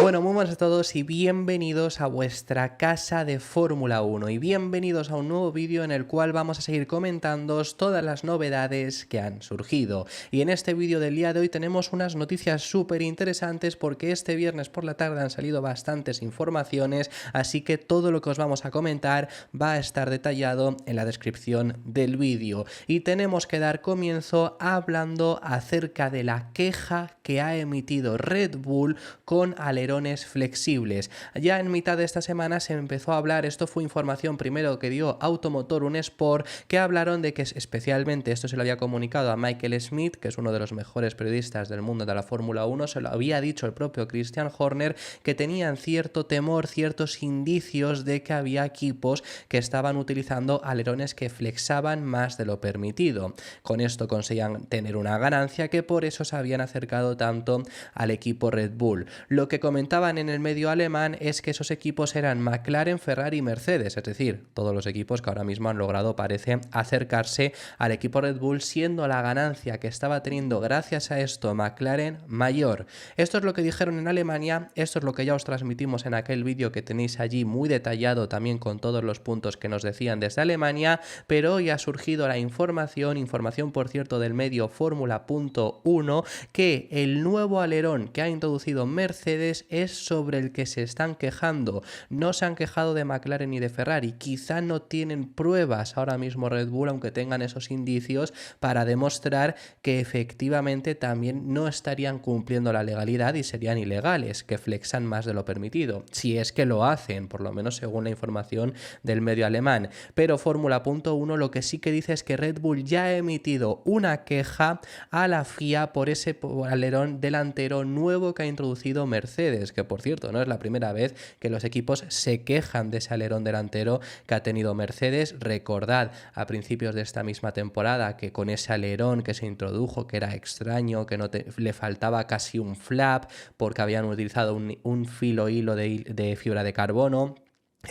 Bueno, muy buenas a todos y bienvenidos a vuestra casa de Fórmula 1 y bienvenidos a un nuevo vídeo en el cual vamos a seguir comentándoos todas las novedades que han surgido. Y en este vídeo del día de hoy tenemos unas noticias súper interesantes porque este viernes por la tarde han salido bastantes informaciones, así que todo lo que os vamos a comentar va a estar detallado en la descripción del vídeo. Y tenemos que dar comienzo hablando acerca de la queja que ha emitido Red Bull con alerones flexibles. Ya en mitad de esta semana se empezó a hablar, esto fue información primero que dio Automotor Un Sport, que hablaron de que especialmente, esto se lo había comunicado a Michael Smith, que es uno de los mejores periodistas del mundo de la Fórmula 1, se lo había dicho el propio Christian Horner, que tenían cierto temor, ciertos indicios de que había equipos que estaban utilizando alerones que flexaban más de lo permitido. Con esto conseguían tener una ganancia que por eso se habían acercado tanto al equipo Red Bull. Lo que comentaban en el medio alemán es que esos equipos eran McLaren, Ferrari y Mercedes, es decir, todos los equipos que ahora mismo han logrado, parece, acercarse al equipo Red Bull, siendo la ganancia que estaba teniendo gracias a esto McLaren mayor. Esto es lo que dijeron en Alemania, esto es lo que ya os transmitimos en aquel vídeo que tenéis allí muy detallado también con todos los puntos que nos decían desde Alemania, pero hoy ha surgido la información por cierto del medio Fórmula.1, que el nuevo alerón que ha introducido Mercedes es sobre el que se están quejando. No se han quejado de McLaren ni de Ferrari, quizá no tienen pruebas ahora mismo Red Bull, aunque tengan esos indicios para demostrar que efectivamente también no estarían cumpliendo la legalidad y serían ilegales, que flexan más de lo permitido, si es que lo hacen, por lo menos según la información del medio alemán. Pero Fórmula.1 lo que sí que dice es que Red Bull ya ha emitido una queja a la FIA por ese alerón delantero nuevo que ha introducido Mercedes, que por cierto no es la primera vez que los equipos se quejan de ese alerón delantero que ha tenido Mercedes. Recordad a principios de esta misma temporada que con ese alerón que se introdujo, que era extraño, que le faltaba casi un flap porque habían utilizado un filo hilo de fibra de carbono,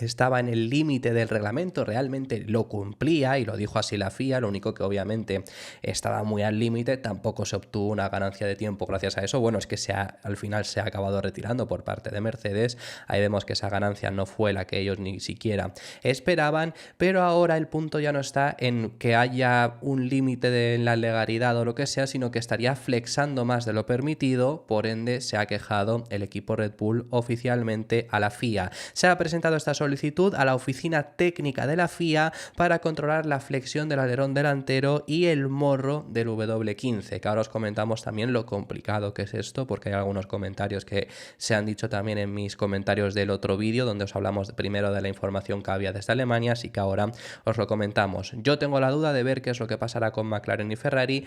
estaba en el límite del reglamento, realmente lo cumplía y lo dijo así la FIA, lo único que obviamente estaba muy al límite, tampoco se obtuvo una ganancia de tiempo gracias a eso. Bueno, es que al final se ha acabado retirando por parte de Mercedes, ahí vemos que esa ganancia no fue la que ellos ni siquiera esperaban, pero ahora el punto ya no está en que haya un límite de la legalidad o lo que sea, sino que estaría flexando más de lo permitido, por ende se ha quejado el equipo Red Bull oficialmente a la FIA. Se ha presentado esta solicitud a la oficina técnica de la FIA para controlar la flexión del alerón delantero y el morro del W15, que ahora os comentamos también lo complicado que es esto, porque hay algunos comentarios que se han dicho también en mis comentarios del otro vídeo, donde os hablamos primero de la información que había desde Alemania, así que ahora os lo comentamos. Yo tengo la duda de ver qué es lo que pasará con McLaren y Ferrari.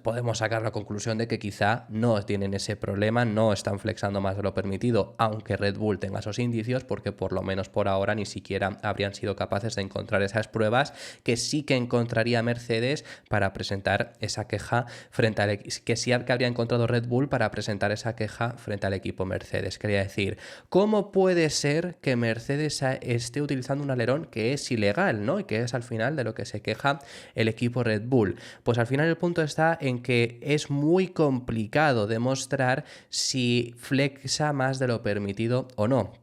Podemos sacar la conclusión de que quizá no tienen ese problema, no están flexando más de lo permitido, aunque Red Bull tenga esos indicios, porque por lo menos por ahora ni siquiera habrían sido capaces de encontrar esas pruebas que sí que encontraría Mercedes para presentar esa queja frente al que sí que habría encontrado Red Bull para presentar esa queja frente al equipo Mercedes. Quería decir, ¿cómo puede ser que Mercedes esté utilizando un alerón que es ilegal, ¿no? Y que es al final de lo que se queja el equipo Red Bull. Pues al final el punto está en que es muy complicado demostrar si flexa más de lo permitido o no.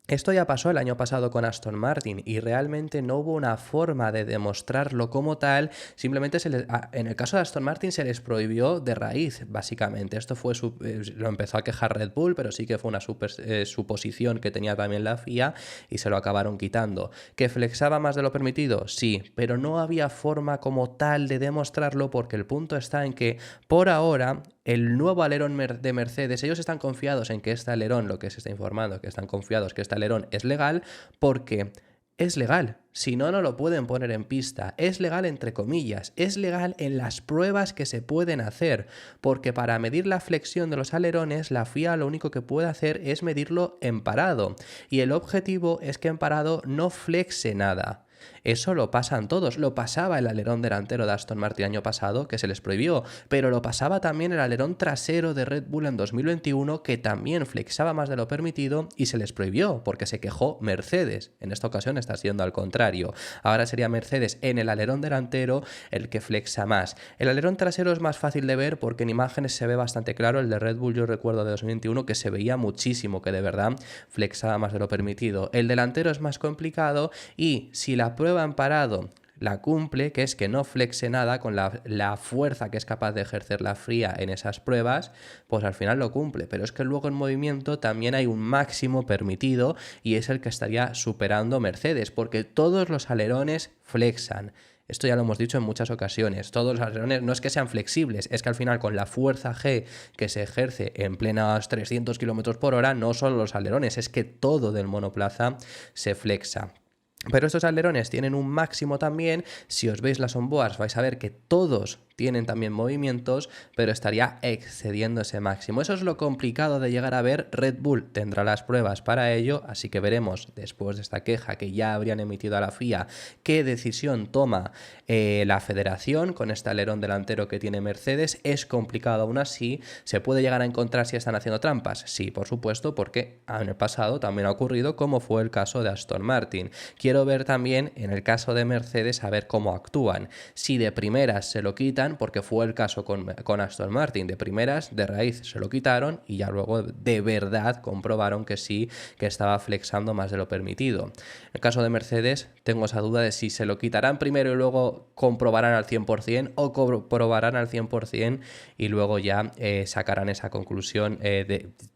Esto ya pasó el año pasado con Aston Martin y realmente no hubo una forma de demostrarlo como tal, simplemente en el caso de Aston Martin se les prohibió de raíz, básicamente. Esto fue lo empezó a quejar Red Bull, pero sí que fue una suposición que tenía también la FIA y se lo acabaron quitando. ¿Que flexaba más de lo permitido? Sí, pero no había forma como tal de demostrarlo, porque el punto está en que por ahora el nuevo alerón de Mercedes, ellos están confiados en que este alerón, lo que se está informando, que están confiados que este alerón es legal, porque es legal. Si no, no lo pueden poner en pista. Es legal entre comillas, es legal en las pruebas que se pueden hacer, porque para medir la flexión de los alerones, la FIA lo único que puede hacer es medirlo en parado, y el objetivo es que en parado no flexe nada. Eso lo pasan todos, lo pasaba el alerón delantero de Aston Martin año pasado, que se les prohibió, pero lo pasaba también el alerón trasero de Red Bull en 2021, que también flexaba más de lo permitido y se les prohibió, porque se quejó Mercedes. En esta ocasión está siendo al contrario. Ahora sería Mercedes en el alerón delantero el que flexa más. El alerón trasero es más fácil de ver porque en imágenes se ve bastante claro. El de Red Bull yo recuerdo de 2021 que se veía muchísimo, que de verdad flexaba más de lo permitido. El delantero es más complicado y si la prueba en parado la cumple, que es que no flexe nada con la fuerza que es capaz de ejercer la FIA en esas pruebas, pues al final lo cumple. Pero es que luego en movimiento también hay un máximo permitido y es el que estaría superando Mercedes, porque todos los alerones flexan. Esto ya lo hemos dicho en muchas ocasiones. Todos los alerones no es que sean flexibles, es que al final con la fuerza G que se ejerce en plenas 300 km por hora, no solo los alerones, es que todo del monoplaza se flexa. Pero estos alerones tienen un máximo también. Si os veis las onboards vais a ver que todos tienen también movimientos, pero estaría excediendo ese máximo. Eso es lo complicado de llegar a ver. Red Bull tendrá las pruebas para ello, así que veremos después de esta queja que ya habrían emitido a la FIA qué decisión toma la federación con este alerón delantero que tiene Mercedes. Es complicado aún así. ¿Se puede llegar a encontrar si están haciendo trampas? Sí, por supuesto, porque en el pasado también ha ocurrido, como fue el caso de Aston Martin. Quiero ver también en el caso de Mercedes a ver cómo actúan. Si de primeras se lo quitan, porque fue el caso con Aston Martin, de primeras, de raíz se lo quitaron y ya luego de verdad comprobaron que sí, que estaba flexando más de lo permitido. En el caso de Mercedes tengo esa duda de si se lo quitarán primero y luego comprobarán al 100% o comprobarán al 100% y luego ya sacarán esa conclusión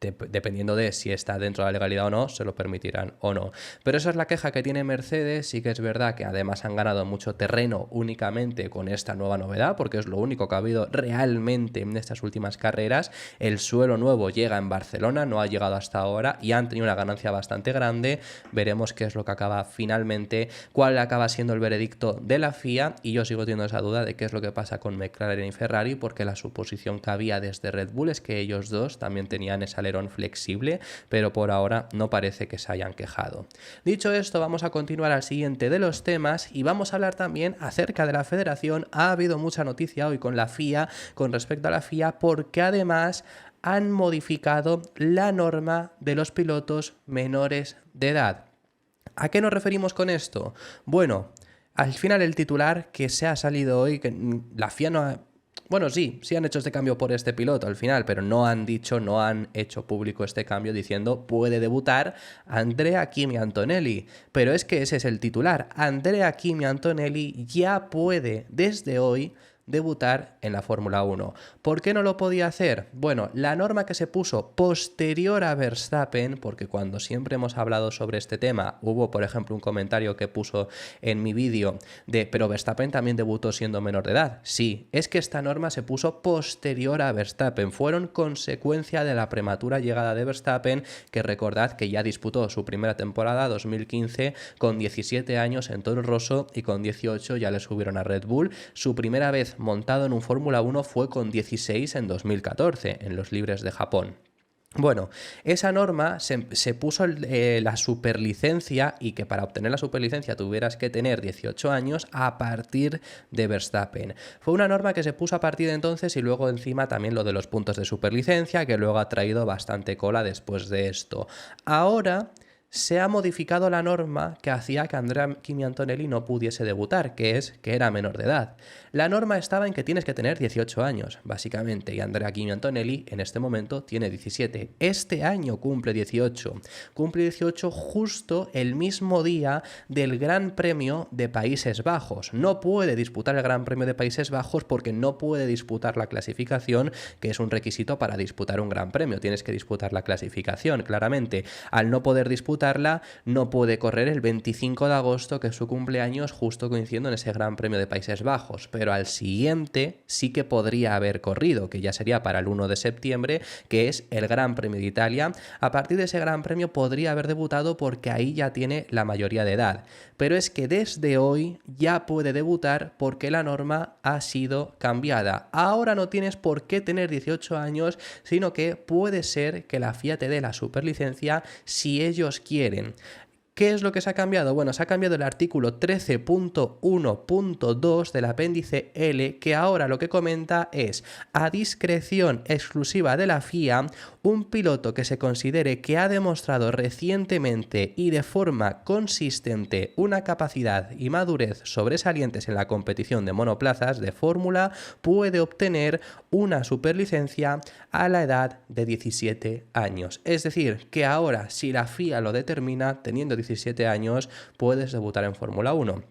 dependiendo de si está dentro de la legalidad o no, se lo permitirán o no. Pero esa es la queja que tiene Mercedes. Sí que es verdad que además han ganado mucho terreno únicamente con esta nueva novedad, porque es lo único que ha habido realmente en estas últimas carreras. El suelo nuevo llega en Barcelona, no ha llegado hasta ahora y han tenido una ganancia bastante grande. Veremos qué es lo que acaba finalmente, cuál acaba siendo el veredicto de la FIA, y yo sigo teniendo esa duda de qué es lo que pasa con McLaren y Ferrari, porque la suposición que había desde Red Bull es que ellos dos también tenían ese alerón flexible, pero por ahora no parece que se hayan quejado. Dicho esto, vamos a continuar al siguiente de los temas y vamos a hablar también acerca de la federación. Ha habido mucha noticia hoy con la FIA, con respecto a la FIA, porque además han modificado la norma de los pilotos menores de edad. ¿A qué nos referimos con esto? Bueno, al final el titular que se ha salido hoy, que la FIA no ha... Bueno, sí han hecho este cambio por este piloto al final, pero no han hecho público este cambio diciendo puede debutar Andrea Kimi Antonelli. Pero es que ese es el titular. Andrea Kimi Antonelli ya puede desde hoy debutar en la Fórmula 1. ¿Por qué no lo podía hacer? Bueno, la norma que se puso posterior a Verstappen, porque cuando siempre hemos hablado sobre este tema, hubo por ejemplo un comentario que puso en mi vídeo de pero Verstappen también debutó siendo menor de edad. Sí, es que esta norma se puso posterior a Verstappen, fueron consecuencia de la prematura llegada de Verstappen, que recordad que ya disputó su primera temporada 2015 con 17 años en Toro Rosso y con 18 ya le subieron a Red Bull. Su primera vez montado en un Fórmula 1 fue con 16 en 2014, en los libres de Japón. Bueno, esa norma se puso la superlicencia y que para obtener la superlicencia tuvieras que tener 18 años a partir de Verstappen. Fue una norma que se puso a partir de entonces y luego encima también lo de los puntos de superlicencia, que luego ha traído bastante cola después de esto. Ahora se ha modificado la norma que hacía que Andrea Kimi Antonelli no pudiese debutar, que es que era menor de edad. La norma estaba en que tienes que tener 18 años, básicamente, y Andrea Kimi Antonelli en este momento tiene 17. Este año cumple 18. Cumple 18 justo el mismo día del Gran Premio de Países Bajos. No puede disputar el Gran Premio de Países Bajos porque no puede disputar la clasificación, que es un requisito para disputar un Gran Premio. Tienes que disputar la clasificación, claramente. Al no poder disputarla, no puede correr el 25 de agosto, que es su cumpleaños, justo coincidiendo en ese Gran Premio de Países Bajos. Pero al siguiente sí que podría haber corrido, que ya sería para el 1 de septiembre, que es el Gran Premio de Italia. A partir de ese Gran Premio podría haber debutado porque ahí ya tiene la mayoría de edad. Pero es que desde hoy ya puede debutar porque la norma ha sido cambiada. Ahora no tienes por qué tener 18 años, sino que puede ser que la FIA te dé la superlicencia si ellos quieren. ¿Qué es lo que se ha cambiado? Bueno, se ha cambiado el artículo 13.1.2 del apéndice L, que ahora lo que comenta es: a discreción exclusiva de la FIA, un piloto que se considere que ha demostrado recientemente y de forma consistente una capacidad y madurez sobresalientes en la competición de monoplazas de fórmula puede obtener una superlicencia a la edad de 17 años. Es decir, que ahora, si la FIA lo determina, teniendo 17 años, puedes debutar en Fórmula 1.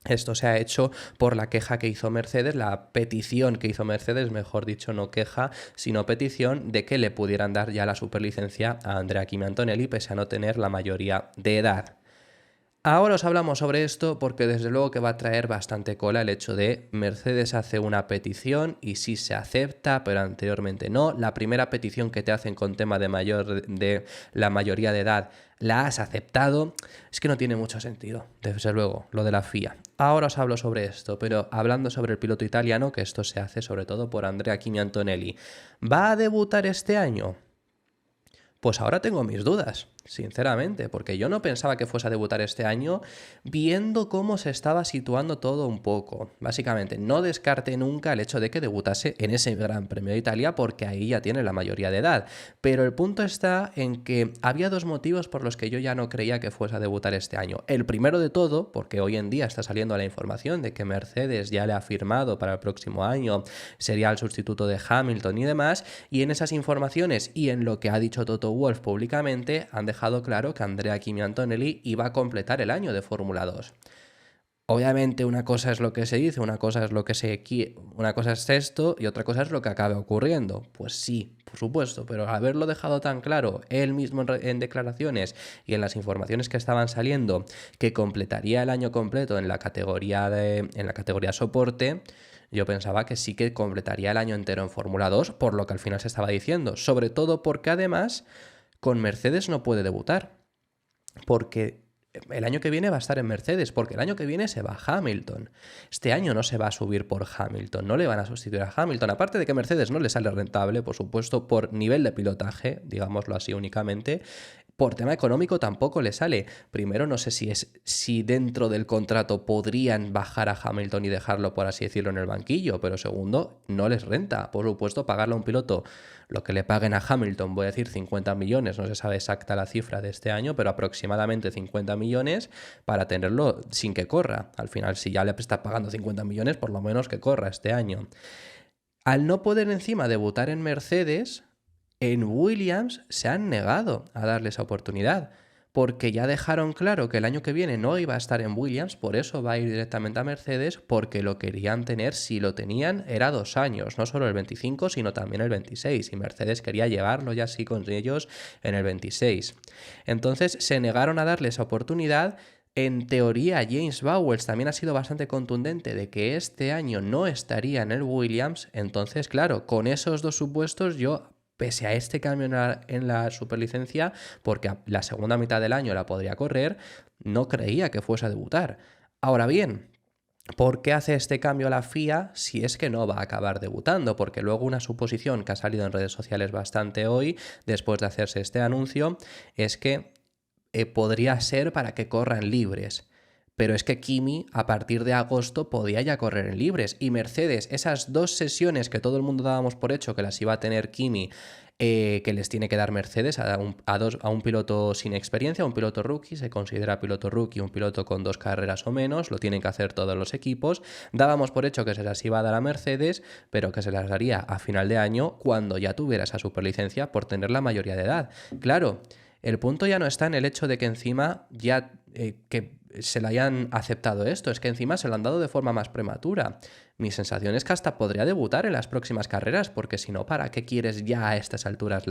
Esto se ha hecho por la queja que hizo Mercedes, la petición que hizo Mercedes, mejor dicho, no queja, sino petición de que le pudieran dar ya la superlicencia a Andrea Kimi Antonelli, pese a no tener la mayoría de edad. Ahora os hablamos sobre esto porque desde luego que va a traer bastante cola el hecho de Mercedes hace una petición y sí se acepta, pero anteriormente no. La primera petición que te hacen con tema de la mayoría de edad la has aceptado. Es que no tiene mucho sentido, desde luego, lo de la FIA. Ahora os hablo sobre esto, pero hablando sobre el piloto italiano, que esto se hace sobre todo por Andrea Kimi Antonelli. ¿Va a debutar este año? Pues ahora tengo mis dudas, sinceramente, porque yo no pensaba que fuese a debutar este año, viendo cómo se estaba situando todo un poco. Básicamente, no descarte nunca el hecho de que debutase en ese Gran Premio de Italia, porque ahí ya tiene la mayoría de edad. Pero el punto está en que había dos motivos por los que yo ya no creía que fuese a debutar este año. El primero de todo, porque hoy en día está saliendo la información de que Mercedes ya le ha firmado para el próximo año, sería el sustituto de Hamilton y demás, y en esas informaciones y en lo que ha dicho Toto Wolff públicamente han dejado claro que Andrea Kimi Antonelli iba a completar el año de Fórmula 2. Obviamente una cosa es lo que se dice, una cosa es esto y otra cosa es lo que acaba ocurriendo. Pues sí, por supuesto, pero haberlo dejado tan claro él mismo en declaraciones y en las informaciones que estaban saliendo que completaría el año completo en la categoría soporte, yo pensaba que sí que completaría el año entero en Fórmula 2, por lo que al final se estaba diciendo, sobre todo porque además con Mercedes no puede debutar, porque el año que viene va a estar en Mercedes, porque el año que viene se va Hamilton. Este año no se va a subir por Hamilton, no le van a sustituir a Hamilton, aparte de que Mercedes no le sale rentable, por supuesto, por nivel de pilotaje, digámoslo así únicamente. Por tema económico tampoco le sale. Primero, no sé si dentro del contrato podrían bajar a Hamilton y dejarlo, por así decirlo, en el banquillo, pero segundo, no les renta, por supuesto, pagarle a un piloto lo que le paguen a Hamilton, voy a decir 50 millones, no se sabe exacta la cifra de este año, pero aproximadamente 50 millones para tenerlo sin que corra. Al final, si ya le está pagando 50 millones, por lo menos que corra este año. Al no poder encima debutar en Mercedes, en Williams se han negado a darle esa oportunidad, porque ya dejaron claro que el año que viene no iba a estar en Williams, por eso va a ir directamente a Mercedes, porque lo querían tener, si lo tenían, era 2 años, no solo el 25, sino también el 26, y Mercedes quería llevarlo ya así con ellos en el 26. Entonces se negaron a darle esa oportunidad. En teoría, James Vowles también ha sido bastante contundente de que este año no estaría en el Williams. Entonces, claro, con esos dos supuestos yo, pese a este cambio en la superlicencia, porque la segunda mitad del año la podría correr, no creía que fuese a debutar. Ahora bien, ¿por qué hace este cambio la FIA si es que no va a acabar debutando? Porque luego una suposición que ha salido en redes sociales bastante hoy, después de hacerse este anuncio, es que podría ser para que corran libres. Pero es que Kimi a partir de agosto podía ya correr en libres, y Mercedes, esas 2 sesiones que todo el mundo dábamos por hecho que las iba a tener Kimi, que les tiene que dar Mercedes a un piloto sin experiencia, a un piloto rookie, se considera piloto rookie, un piloto con 2 carreras o menos, lo tienen que hacer todos los equipos. Dábamos por hecho que se las iba a dar a Mercedes, pero que se las daría a final de año cuando ya tuviera esa superlicencia por tener la mayoría de edad. Claro, el punto ya no está en el hecho de que encima ya que se le hayan aceptado esto, es que encima se lo han dado de forma más prematura. Mi sensación es que hasta podría debutar en las próximas carreras, porque si no, ¿para qué quieres ya a estas alturas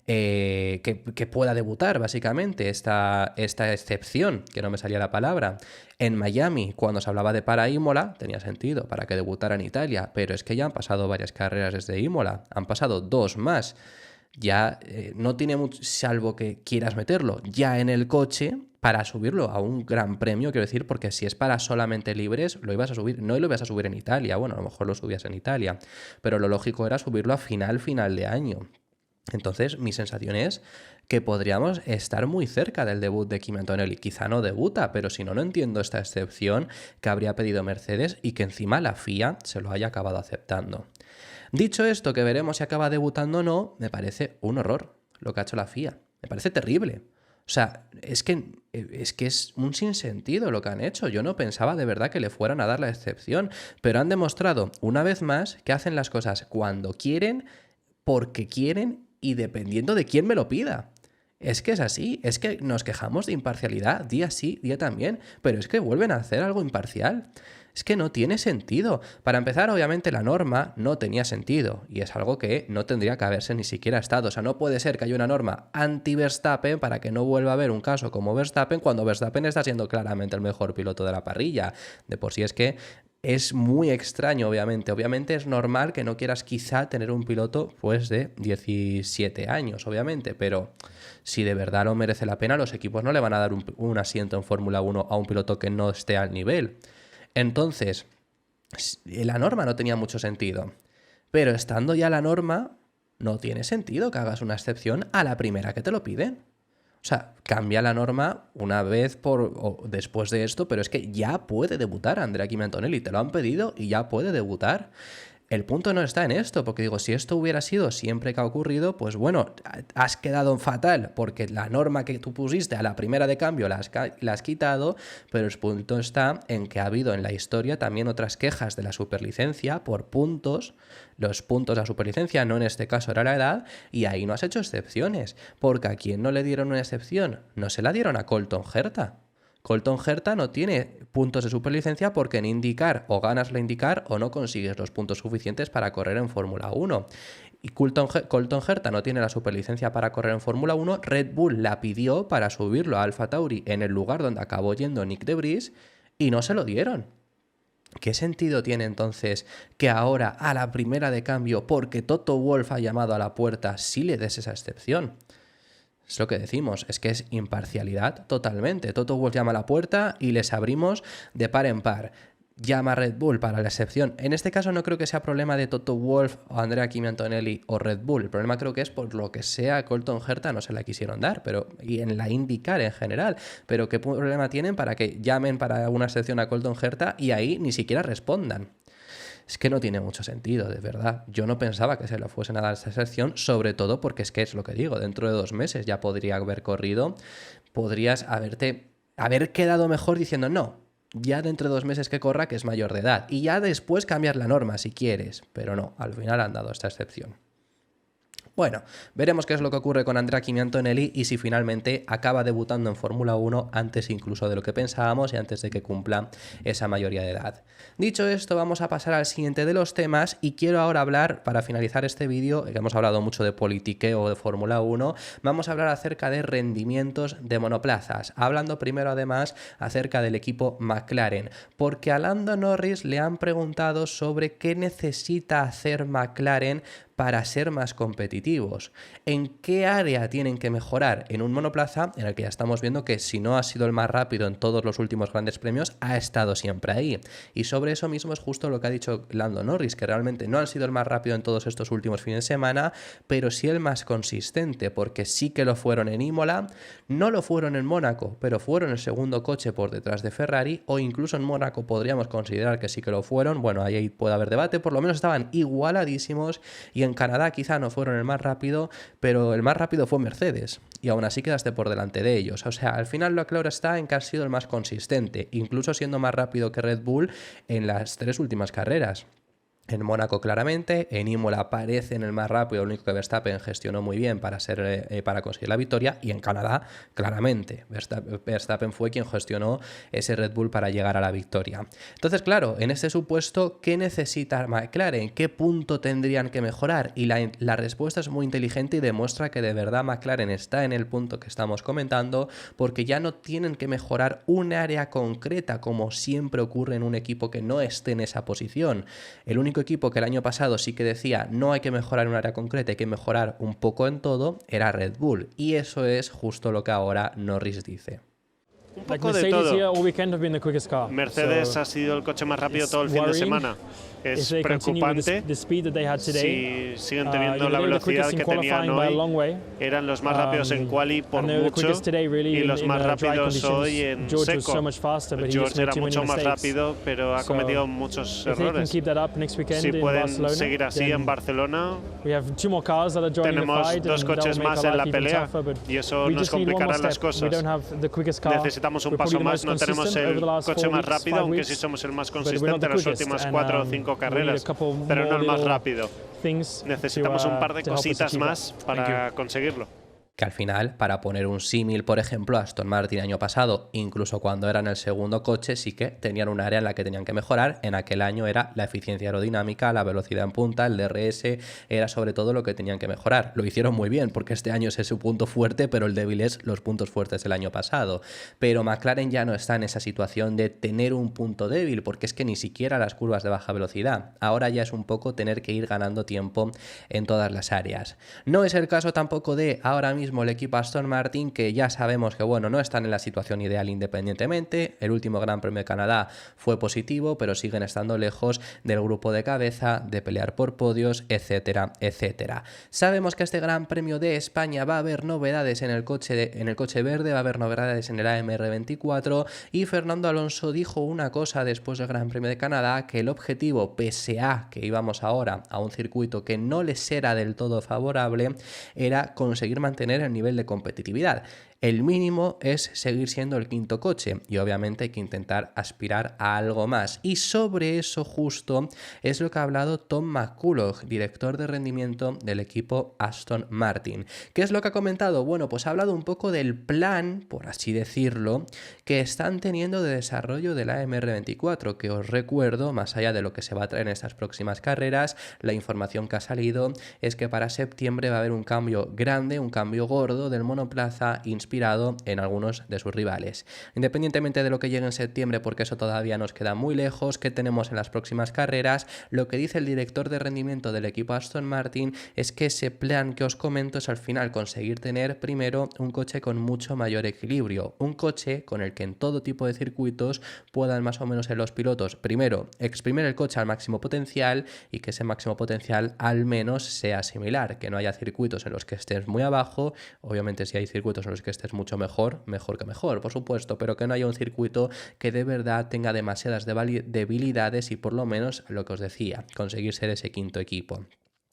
que pueda debutar, básicamente, esta excepción, que no me salía la palabra? En Miami, cuando se hablaba de para Imola, tenía sentido para que debutara en Italia, pero es que ya han pasado varias carreras desde Imola, han pasado 2 más. Ya no tiene mucho, salvo que quieras meterlo ya en el coche para subirlo a un gran premio, quiero decir, porque si es para solamente libres, lo ibas a subir, no lo ibas a subir en Italia, bueno, a lo mejor lo subías en Italia, pero lo lógico era subirlo a final de año. Entonces, mi sensación es que podríamos estar muy cerca del debut de Kimi Antonelli. Quizá no debuta, pero si no, no entiendo esta excepción que habría pedido Mercedes y que encima la FIA se lo haya acabado aceptando. Dicho esto, que veremos si acaba debutando o no, me parece un horror lo que ha hecho la FIA. Me parece terrible. O sea, es que es un sinsentido lo que han hecho. Yo no pensaba de verdad que le fueran a dar la excepción, pero han demostrado una vez más que hacen las cosas cuando quieren, porque quieren y dependiendo de quién me lo pida. Es que es así, es que nos quejamos de imparcialidad día sí, día también, pero es que vuelven a hacer algo imparcial. Es que no tiene sentido. Para empezar, obviamente la norma no tenía sentido y es algo que no tendría que haberse ni siquiera estado. O sea, no puede ser que haya una norma anti-Verstappen para que no vuelva a haber un caso como Verstappen cuando Verstappen está siendo claramente el mejor piloto de la parrilla. De por sí es que es muy extraño, obviamente. Obviamente es normal que no quieras quizá tener un piloto pues de 17 años, obviamente, pero si de verdad no merece la pena, los equipos no le van a dar un asiento en Fórmula 1 a un piloto que no esté al nivel. Entonces, la norma no tenía mucho sentido, pero estando ya la norma, no tiene sentido que hagas una excepción a la primera que te lo piden. O sea, cambia la norma una vez o después de esto, pero es que ya puede debutar Andrea Kimi Antonelli, te lo han pedido y ya puede debutar. El punto no está en esto, porque digo, si esto hubiera sido siempre que ha ocurrido, pues bueno, has quedado fatal, porque la norma que tú pusiste a la primera de cambio la has quitado, pero el punto está en que ha habido en la historia también otras quejas de la superlicencia por puntos, los puntos de la superlicencia, no en este caso era la edad, y ahí no has hecho excepciones, porque a quien no le dieron una excepción, no se la dieron a Colton Herta. Colton Herta no tiene puntos de superlicencia porque en IndyCar o ganas la IndyCar o no consigues los puntos suficientes para correr en Fórmula 1. Y Colton Herta no tiene la superlicencia para correr en Fórmula 1. Red Bull la pidió para subirlo a Alfa Tauri en el lugar donde acabó yendo Nick de Vries y no se lo dieron. ¿Qué sentido tiene entonces que ahora a la primera de cambio, porque Toto Wolff ha llamado a la puerta, sí le des esa excepción? Es lo que decimos, es que es imparcialidad totalmente. Toto Wolff llama a la puerta y les abrimos de par en par. Llama a Red Bull para la excepción. En este caso no creo que sea problema de Toto Wolff o Andrea Kimi Antonelli o Red Bull. El problema creo que es por lo que sea a Colton Herta no se la quisieron dar, y en la IndyCar en general. Pero ¿qué problema tienen para que llamen para una excepción a Colton Herta y ahí ni siquiera respondan? Es que no tiene mucho sentido, de verdad. Yo no pensaba que se lo fuesen a dar esta sección, sobre todo porque es que es lo que digo, dentro de 2 meses ya podría haber corrido, podrías haber quedado mejor diciendo no, ya dentro de 2 meses que corra, que es mayor de edad, y ya después cambiar la norma si quieres, pero no, al final han dado esta excepción. Bueno, veremos qué es lo que ocurre con Andrea Kimi Antonelli y si finalmente acaba debutando en Fórmula 1 antes incluso de lo que pensábamos y antes de que cumpla esa mayoría de edad. Dicho esto, vamos a pasar al siguiente de los temas y quiero ahora hablar, para finalizar este vídeo, que hemos hablado mucho de politiqueo de Fórmula 1, vamos a hablar acerca de rendimientos de monoplazas, hablando primero además acerca del equipo McLaren, porque a Lando Norris le han preguntado sobre qué necesita hacer McLaren para ser más competitivos. ¿En qué área tienen que mejorar? En un monoplaza en el que ya estamos viendo que si no ha sido el más rápido en todos los últimos grandes premios, ha estado siempre ahí. Y sobre eso mismo es justo lo que ha dicho Lando Norris, que realmente no han sido el más rápido en todos estos últimos fines de semana, pero sí el más consistente, porque sí que lo fueron en Imola, no lo fueron en Mónaco, pero fueron el segundo coche por detrás de Ferrari, o incluso en Mónaco podríamos considerar que sí que lo fueron. Bueno, ahí puede haber debate, por lo menos estaban igualadísimos, y en Canadá quizá no fueron el más rápido, pero el más rápido fue Mercedes, y aún así quedaste por delante de ellos. O sea, al final lo claro está en que ha sido el más consistente, incluso siendo más rápido que Red Bull en las 3 últimas carreras. En Mónaco claramente, en Imola parece en el más rápido, lo único que Verstappen gestionó muy bien para conseguir la victoria, y en Canadá claramente Verstappen fue quien gestionó ese Red Bull para llegar a la victoria. Entonces claro, en este supuesto, ¿qué necesita McLaren? ¿Qué punto tendrían que mejorar? Y la respuesta es muy inteligente y demuestra que de verdad McLaren está en el punto que estamos comentando, porque ya no tienen que mejorar un área concreta como siempre ocurre en un equipo que no esté en esa posición. El único equipo que el año pasado sí que decía no hay que mejorar en un área concreta, hay que mejorar un poco en todo, era Red Bull, y eso es justo lo que ahora Norris dice. Un poco de todo. Mercedes ha sido el coche más rápido todo el fin de semana. Es preocupante si siguen teniendo la velocidad que tenían hoy. Eran los más rápidos en quali por mucho y los más rápidos hoy en seco. George era mucho más rápido, pero ha cometido muchos errores. Si pueden seguir así en Barcelona, tenemos dos coches más en la pelea y eso nos complicará las cosas. Necesitamos un paso más. No tenemos el coche más rápido, aunque sí somos el más consistente en las últimas 4 o 5 carreras, pero no el más rápido. Necesitamos un par de cositas más para conseguirlo. Que al final, para poner un símil, por ejemplo, Aston Martin año pasado, incluso cuando eran el segundo coche, sí que tenían un área en la que tenían que mejorar. En aquel año era la eficiencia aerodinámica, la velocidad en punta, el DRS, era sobre todo lo que tenían que mejorar. Lo hicieron muy bien, porque este año ese es su punto fuerte, pero el débil es los puntos fuertes del año pasado. Pero McLaren ya no está en esa situación de tener un punto débil, porque es que ni siquiera las curvas de baja velocidad. Ahora ya es un poco tener que ir ganando tiempo en todas las áreas. No es el caso tampoco de ahora mismo el equipo Aston Martin, que ya sabemos que bueno, no están en la situación ideal independientemente. El último Gran Premio de Canadá fue positivo, pero siguen estando lejos del grupo de cabeza, de pelear por podios, etcétera, etcétera. Sabemos que este Gran Premio de España va a haber novedades en el coche verde, va a haber novedades en el AMR24 y Fernando Alonso dijo una cosa después del Gran Premio de Canadá, que el objetivo, pese a que íbamos ahora a un circuito que no les era del todo favorable, era conseguir mantener el nivel de competitividad. El mínimo es seguir siendo el quinto coche y obviamente hay que intentar aspirar a algo más. Y sobre eso justo es lo que ha hablado Tom McCulloch, director de rendimiento del equipo Aston Martin. ¿Qué es lo que ha comentado? Bueno, pues ha hablado un poco del plan, por así decirlo, que están teniendo de desarrollo de la AMR24, que os recuerdo, más allá de lo que se va a traer en estas próximas carreras, la información que ha salido es que para septiembre va a haber un cambio grande, un cambio gordo del monoplaza inspirado en algunos de sus rivales. Independientemente de lo que llegue en septiembre, porque eso todavía nos queda muy lejos, que tenemos en las próximas carreras, lo que dice el director de rendimiento del equipo Aston Martin es que ese plan que os comento es al final conseguir tener primero un coche con mucho mayor equilibrio, un coche con el que en todo tipo de circuitos puedan más o menos los pilotos primero exprimir el coche al máximo potencial y que ese máximo potencial al menos sea similar, que no haya circuitos en los que estés muy abajo. Obviamente si hay circuitos en los que estés mucho mejor que mejor, por supuesto, pero que no haya un circuito que de verdad tenga demasiadas debilidades y por lo menos lo que os decía, conseguir ser ese quinto equipo.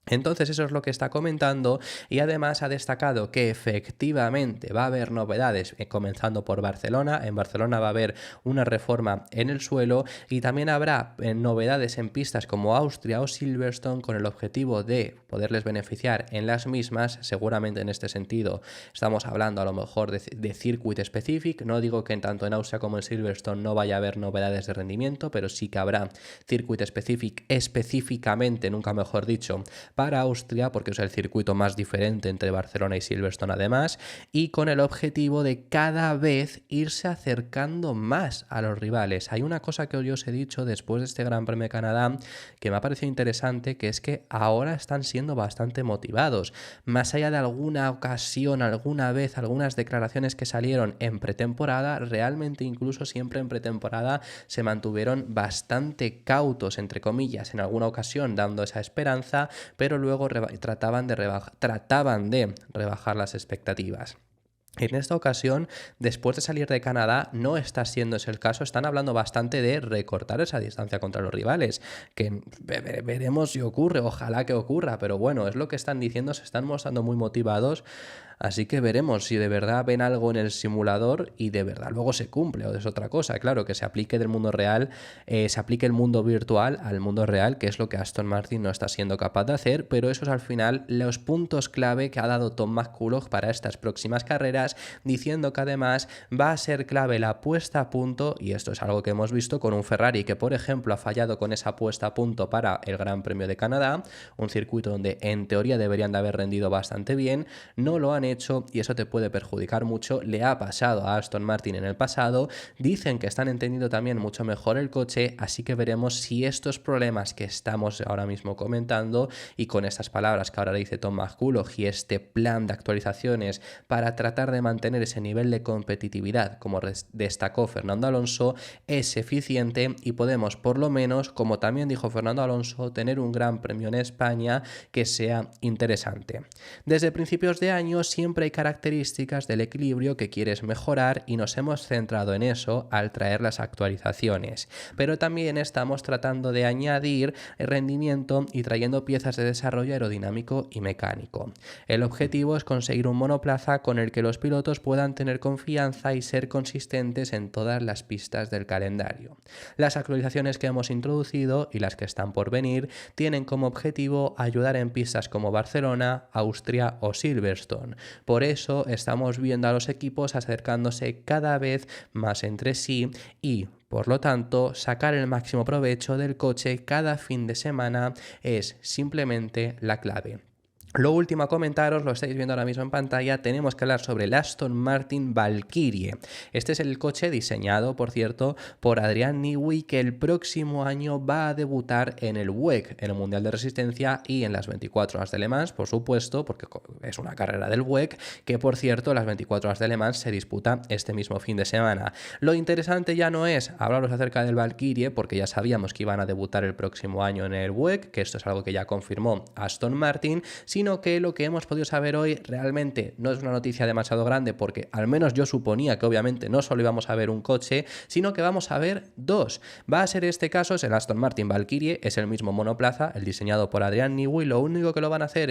Entonces eso es lo que está comentando y además ha destacado que efectivamente va a haber novedades comenzando por Barcelona. En Barcelona va a haber una reforma en el suelo y también habrá novedades en pistas como Austria o Silverstone con el objetivo de poderles beneficiar en las mismas. Seguramente en este sentido estamos hablando a lo mejor de circuit specific. No digo que tanto en Austria como en Silverstone no vaya a haber novedades de rendimiento, pero sí que habrá circuit specific específicamente, nunca mejor dicho, para Austria, porque es el circuito más diferente entre Barcelona y Silverstone además, y con el objetivo de cada vez irse acercando más a los rivales. Hay una cosa que yo os he dicho después de este Gran Premio de Canadá que me ha parecido interesante, que es que ahora están siendo bastante motivados. Más allá de alguna ocasión, alguna vez, algunas declaraciones que salieron en pretemporada, realmente incluso siempre en pretemporada se mantuvieron bastante cautos, entre comillas, en alguna ocasión dando esa esperanza, pero luego trataban de rebajar las expectativas. En esta ocasión, después de salir de Canadá, no está siendo ese el caso. Están hablando bastante de recortar esa distancia contra los rivales, que veremos si ocurre, ojalá que ocurra, pero bueno, es lo que están diciendo, se están mostrando muy motivados. Así que veremos si de verdad ven algo en el simulador y de verdad luego se cumple, o es otra cosa. Claro, que se aplique del mundo real, se aplique el mundo virtual al mundo real, que es lo que Aston Martin no está siendo capaz de hacer, pero esos al final los puntos clave que ha dado Tom McCulloch para estas próximas carreras, diciendo que además va a ser clave la puesta a punto, y esto es algo que hemos visto con un Ferrari que por ejemplo ha fallado con esa puesta a punto para el Gran Premio de Canadá, un circuito donde en teoría deberían de haber rendido bastante bien, no lo han hecho y eso te puede perjudicar mucho. Le ha pasado a Aston Martin en el pasado. Dicen que están entendiendo también mucho mejor el coche, así que veremos si estos problemas que estamos ahora mismo comentando y con estas palabras que ahora dice Tom McCulloch y este plan de actualizaciones para tratar de mantener ese nivel de competitividad como destacó Fernando Alonso es eficiente y podemos por lo menos, como también dijo Fernando Alonso, tener un gran premio en España que sea interesante. Desde principios de año siempre hay características del equilibrio que quieres mejorar y nos hemos centrado en eso al traer las actualizaciones, pero también estamos tratando de añadir rendimiento y trayendo piezas de desarrollo aerodinámico y mecánico. El objetivo es conseguir un monoplaza con el que los pilotos puedan tener confianza y ser consistentes en todas las pistas del calendario. Las actualizaciones que hemos introducido y las que están por venir tienen como objetivo ayudar en pistas como Barcelona, Austria o Silverstone. Por eso estamos viendo a los equipos acercándose cada vez más entre sí y, por lo tanto, sacar el máximo provecho del coche cada fin de semana es simplemente la clave. Lo último a comentaros, lo estáis viendo ahora mismo en pantalla, tenemos que hablar sobre el Aston Martin Valkyrie. Este es el coche diseñado, por cierto, por Adrian Newey, que el próximo año va a debutar en el WEC, en el Mundial de Resistencia y en las 24 horas de Le Mans, por supuesto, porque es una carrera del WEC, que por cierto las 24 horas de Le Mans se disputa este mismo fin de semana. Lo interesante ya no es hablaros acerca del Valkyrie, porque ya sabíamos que iban a debutar el próximo año en el WEC, que esto es algo que ya confirmó Aston Martin, sino que lo que hemos podido saber hoy realmente no es una noticia demasiado grande, porque al menos yo suponía que obviamente no solo íbamos a ver un coche, sino que vamos a ver dos. Va a ser este caso, es el Aston Martin Valkyrie, es el mismo monoplaza, el diseñado por Adrian Newey, lo único que lo van a hacer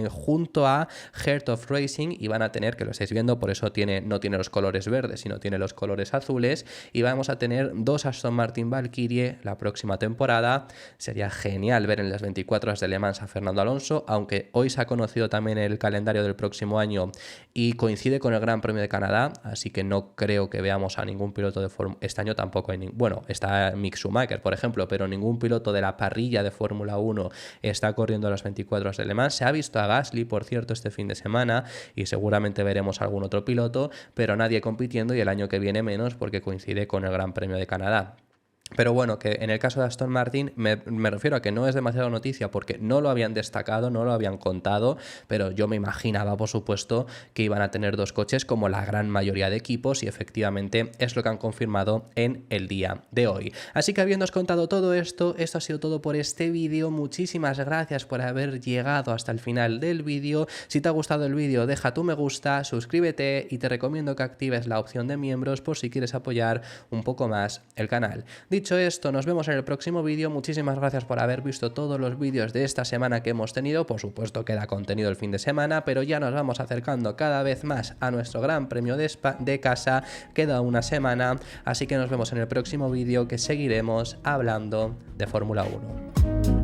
junto a Heart of Racing y van a tener, que lo estáis viendo, por eso no tiene los colores verdes, sino tiene los colores azules, y vamos a tener dos Aston Martin Valkyrie la próxima temporada. Sería genial ver en las 24 horas de Le Mans a Fernando Alonso, aunque hoy se ha conocido también el calendario del próximo año y coincide con el Gran Premio de Canadá, así que no creo que veamos a ningún piloto de Fórmula. Este año tampoco hay bueno, está Mick Schumacher, por ejemplo, pero ningún piloto de la parrilla de Fórmula 1 está corriendo las 24 horas de Le Mans. Se ha visto a Gasly, por cierto, este fin de semana y seguramente veremos algún otro piloto, pero nadie compitiendo y el año que viene menos porque coincide con el Gran Premio de Canadá. Pero bueno, que en el caso de Aston Martin me refiero a que no es demasiada noticia porque no lo habían destacado, no lo habían contado, pero yo me imaginaba, por supuesto, que iban a tener dos coches como la gran mayoría de equipos y efectivamente es lo que han confirmado en el día de hoy. Así que habiéndoos contado todo esto, esto ha sido todo por este vídeo. Muchísimas gracias por haber llegado hasta el final del vídeo. Si te ha gustado el vídeo, deja tu me gusta, suscríbete y te recomiendo que actives la opción de miembros por si quieres apoyar un poco más el canal. Dicho esto, nos vemos en el próximo vídeo. Muchísimas gracias por haber visto todos los vídeos de esta semana que hemos tenido. Por supuesto queda contenido el fin de semana, pero ya nos vamos acercando cada vez más a nuestro Gran Premio de casa. Queda una semana, así que nos vemos en el próximo vídeo que seguiremos hablando de Fórmula 1.